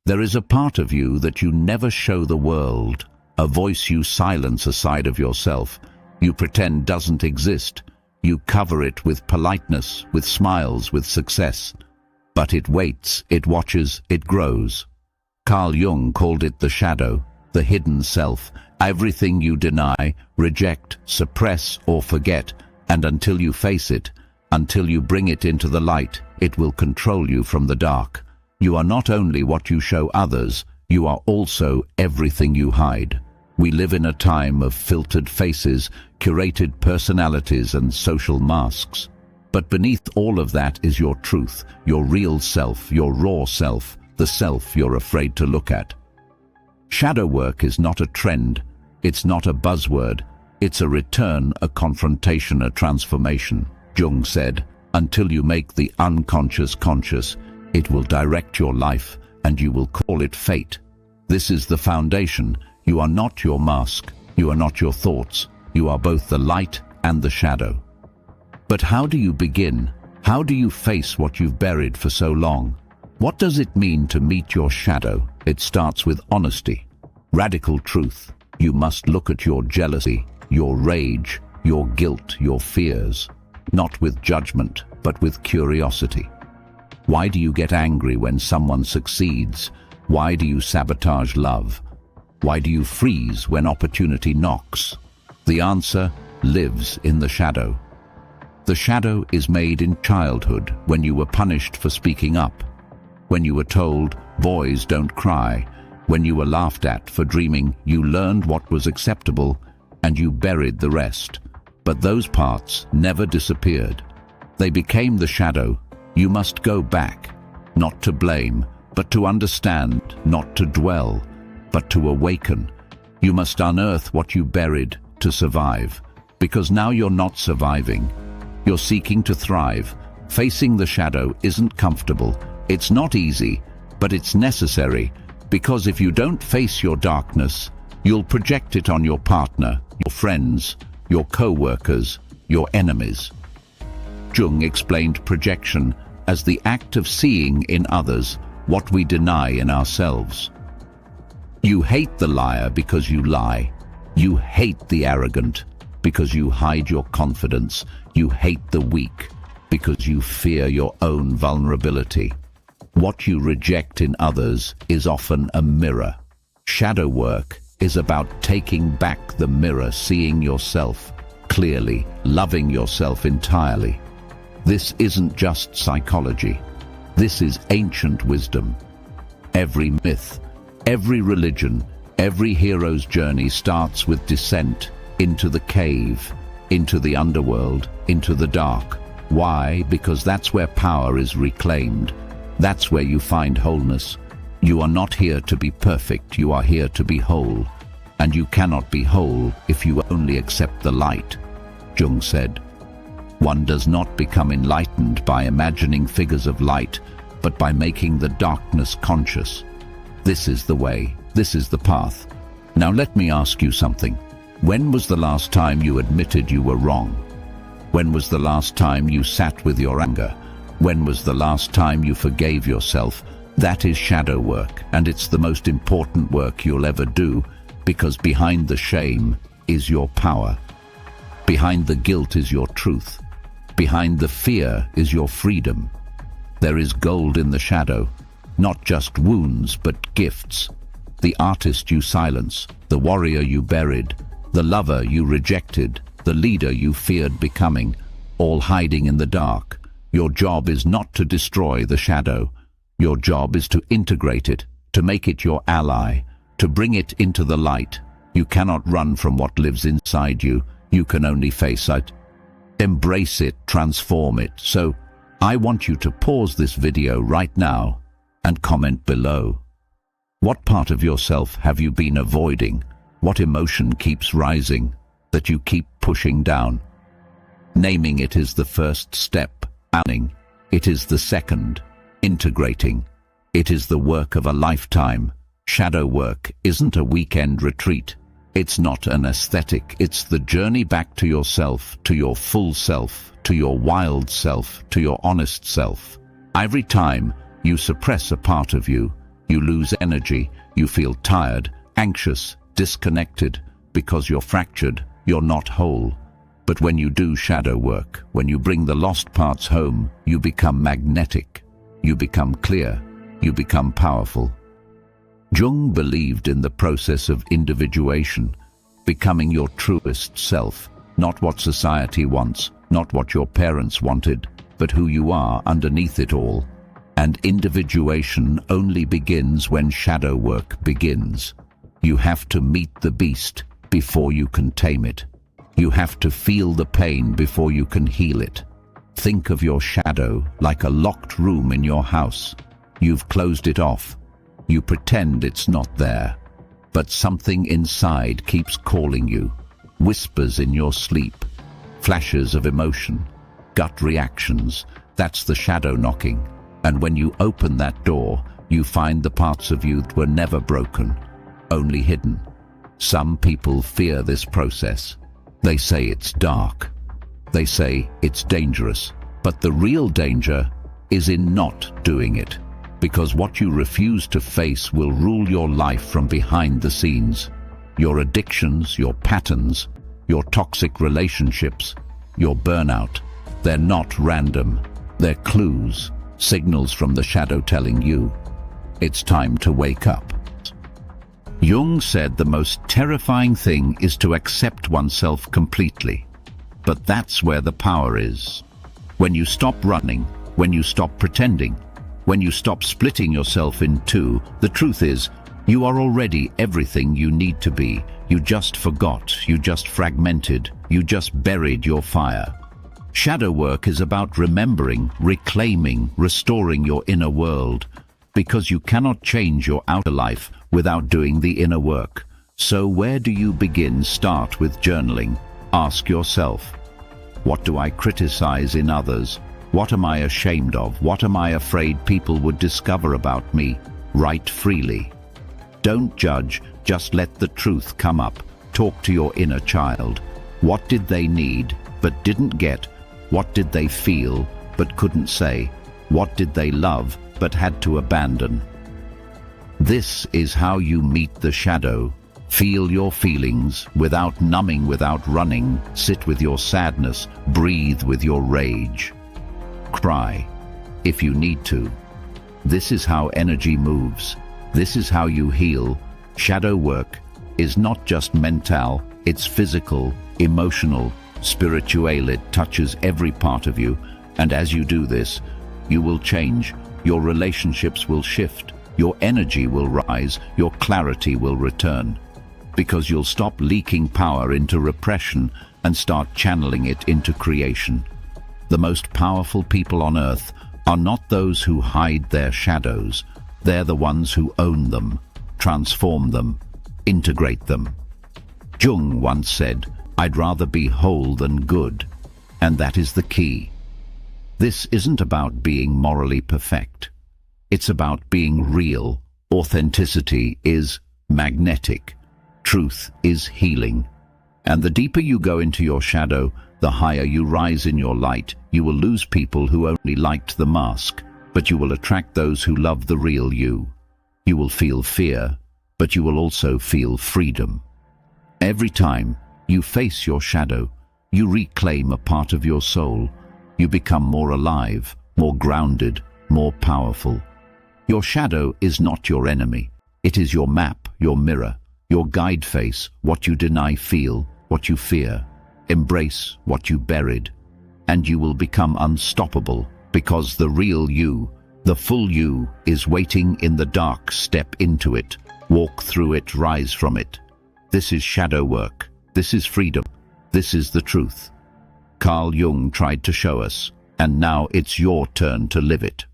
There is a part of you that you never show the world, a voice you silence, a side of yourself you pretend doesn't exist. You cover it with politeness, with smiles, with success. But it waits, it watches, it grows. Carl Jung called it the shadow, the hidden self, everything you deny, reject, suppress, or forget, and until you face it, until you bring it into the light, it will control you from the dark. You are not only what you show others, you are also everything you hide. We live in a time of filtered faces, curated personalities, and social masks. But beneath all of that is your truth, your real self, your raw self, the self you're afraid to look at. Shadow work is not a trend, it's not a buzzword, it's a return, a confrontation, a transformation. Jung said, until you make the unconscious conscious, it will direct your life and you will call it fate. This is the foundation. You are not your mask, you are not your thoughts, you are both the light and the shadow. But how do you begin? How do you face what you've buried for so long? What does it mean to meet your shadow? It starts with honesty, radical truth. You must look at your jealousy, your rage, your guilt, your fears, not with judgment, but with curiosity. Why do you get angry when someone succeeds? Why do you sabotage love? Why do you freeze when opportunity knocks? The answer lives in the shadow. The shadow is made in childhood, when you were punished for speaking up, when you were told, boys don't cry, when you were laughed at for dreaming. You learned what was acceptable, and you buried the rest. But those parts never disappeared. They became the shadow. You must go back, not to blame, but to understand, not to dwell, but to awaken. You must unearth what you buried to survive, because now you're not surviving. You're seeking to thrive. Facing the shadow isn't comfortable. It's not easy, but it's necessary, because if you don't face your darkness, you'll project it on your partner, your friends, your co-workers, your enemies. Jung explained projection as the act of seeing in others what we deny in ourselves. You hate the liar because you lie. You hate the arrogant because you hide your confidence. You hate the weak because you fear your own vulnerability. What you reject in others is often a mirror. Shadow work is about taking back the mirror, seeing yourself clearly, loving yourself entirely. This isn't just psychology. This is ancient wisdom. Every myth, every religion, every hero's journey starts with descent into the cave, into the underworld, into the dark. Why? Because that's where power is reclaimed. That's where you find wholeness. You are not here to be perfect, you are here to be whole. And you cannot be whole if you only accept the light. Jung said, one does not become enlightened by imagining figures of light, but by making the darkness conscious. This is the way, this is the path. Now let me ask you something. When was the last time you admitted you were wrong? When was the last time you sat with your anger? When was the last time you forgave yourself? That is shadow work, and it's the most important work you'll ever do, because behind the shame is your power. Behind the guilt is your truth. Behind the fear is your freedom. There is gold in the shadow, not just wounds but gifts. The artist you silence, the warrior you buried, the lover you rejected, the leader you feared becoming, all hiding in the dark. Your job is not to destroy the shadow. Your job is to integrate it, to make it your ally, to bring it into the light. You cannot run from what lives inside you. You can only face it. Embrace it, transform it. So, I want you to pause this video right now and comment below. What part of yourself have you been avoiding? What emotion keeps rising that you keep pushing down? Naming it is the first step. Planning, it is the second. Integrating, it is the work of a lifetime. Shadow work isn't a weekend retreat. It's not an aesthetic. It's the journey back to yourself, to your full self, to your wild self, to your honest self. Every time you suppress a part of you, You lose energy, you feel tired, anxious, disconnected, because you're fractured, you're not whole. But when you do shadow work, when you bring the lost parts home, you become magnetic, you become clear, you become powerful. Jung believed in the process of individuation, becoming your truest self, not what society wants, not what your parents wanted, but who you are underneath it all. And individuation only begins when shadow work begins. You have to meet the beast before you can tame it. You have to feel the pain before you can heal it. Think of your shadow like a locked room in your house. You've closed it off. You pretend it's not there. But something inside keeps calling you. Whispers in your sleep. Flashes of emotion. Gut reactions. That's the shadow knocking. And when you open that door, you find the parts of you that were never broken, only hidden. Some people fear this process. They say it's dark. They say it's dangerous. But the real danger is in not doing it, because what you refuse to face will rule your life from behind the scenes. Your addictions, your patterns, your toxic relationships, your burnout, they're not random. They're clues. Signals from the shadow telling you, it's time to wake up. Jung said the most terrifying thing is to accept oneself completely. But that's where the power is. When you stop running, when you stop pretending, when you stop splitting yourself in two, the truth is, you are already everything you need to be. You just forgot, you just fragmented, you just buried your fire. Shadow work is about remembering, reclaiming, restoring your inner world, because you cannot change your outer life without doing the inner work. So where do you begin? Start with journaling. Ask yourself, what do I criticize in others? What am I ashamed of? What am I afraid people would discover about me? Write freely. Don't judge, just let the truth come up. Talk to your inner child. What did they need but didn't get? What did they feel but couldn't say? What did they love but had to abandon? This is how you meet the shadow. Feel your feelings without numbing, without running. Sit with your sadness. Breathe with your rage. Cry if you need to. This is how energy moves. This is how you heal. Shadow work is not just mental, it's physical, emotional, spiritual. It touches every part of you, and as you do this, you will change. Your relationships will shift, your energy will rise, your clarity will return, because you'll stop leaking power into repression and start channeling it into creation. The most powerful people on earth are not those who hide their shadows. They're the ones who own them, transform them, integrate them. Jung once said, I'd rather be whole than good, and that is the key. This isn't about being morally perfect. It's about being real. Authenticity is magnetic. Truth is healing. And the deeper you go into your shadow, the higher you rise in your light. You will lose people who only liked the mask, but you will attract those who love the real you. You will feel fear, but you will also feel freedom. Every time you face your shadow, you reclaim a part of your soul. You become more alive, more grounded, more powerful. Your shadow is not your enemy. It is your map, your mirror, your guide face, what you deny, feel, what you fear. Embrace what you buried, and you will become unstoppable, because the real you, the full you, is waiting in the dark. Step into it, walk through it, rise from it. This is shadow work. This is freedom. This is the truth. Carl Jung tried to show us, and now it's your turn to live it.